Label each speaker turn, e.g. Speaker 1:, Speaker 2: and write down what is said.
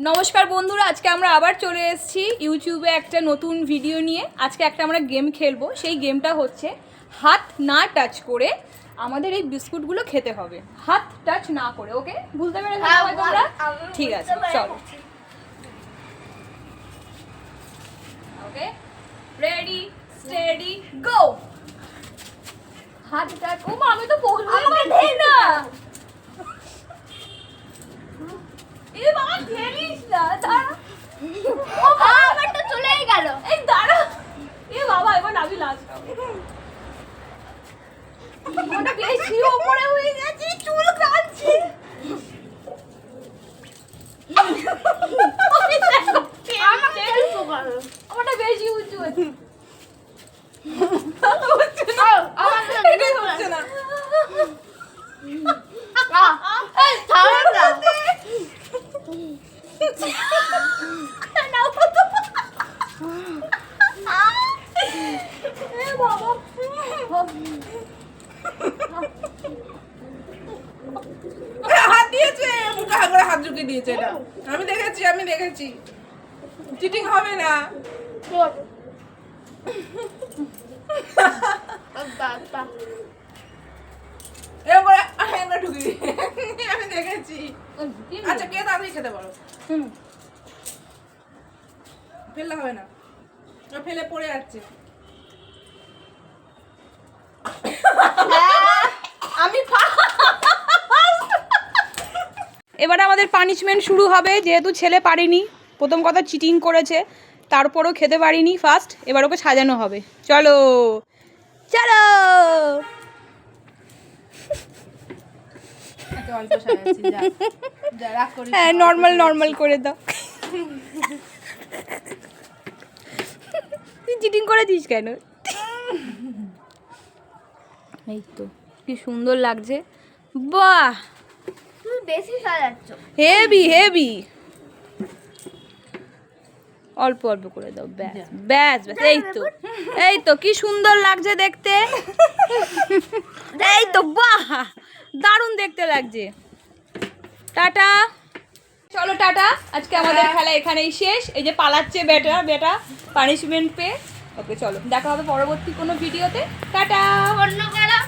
Speaker 1: নমস্কার বন্ধুরা, আজকে আমরা আবার চলে এসেছি ইউটিউবে একটা নতুন ভিডিও নিয়ে। আজকে একটা আমরা গেম খেলবো। সেই গেমটা হচ্ছে হাত না টাচ করে আমাদের এই বিস্কুটগুলো খেতে হবে, হাত টাচ না করে। ওকে, বুঝতে পেরেছো তোমরা? ঠিক আছে, চলো। ওকে, রেডি স্টেডি গো। হাত টাচ। ও মা, আমি তো বলবো না। এ বাবা, খেলিস না, দাঁড়া। ও বাবা, আমারটা চলেই গেল। এই দাঁড়া। এ বাবা, এবার আমি লাস্ট খাবো। ওটা বেশি উপরে হয়ে গেছে, চুল কাটছে। ওটা বেশি উঁচু হচ্ছে। হচ্ছে না।
Speaker 2: হাত দিয়েছে, মুখে করে হাত ঢুকিয়ে দিয়েছে। এটা আমি দেখেছি চিটিং হবে না। আমি দেখেছি। আচ্ছা, কে তাড়াতাড়ি খেতে পারো? ফেললে হবে না, ফেলে পড়ে যাচ্ছে।
Speaker 1: আমি এবার আমাদের পানিশমেন্ট শুরু হবে, যেহেতু ছেলে পারেনি। প্রথম কথা চিটিং করেছে, তারপরও খেতে পারিনি ফার্স্ট। এবার ওকে সাজানো হবে। চলো চলো। হ্যাঁ, নর্মাল করে দাও। তুই চিটিং করেছিস কেন? এই তো কি সুন্দর লাগছে। বাহ,
Speaker 3: তুমি বেশি সাজাচ্ছ।
Speaker 1: হেভি। অল্প অল্প করে দাও, ব্যাস। এই তো কি সুন্দর লাগছে দেখতে। এই তো, বাহ, দারুণ দেখতে লাগছে। টাটা, চলো টাটা। আজকে আমাদের খেলা এখানেই শেষ। এই যে পালাচ্ছে বেটা পানিশমেন্ট পেয়ে। ওকে, চলো, দেখা হবে পরবর্তী কোনো ভিডিওতে। টাটা।
Speaker 3: অন্য কারা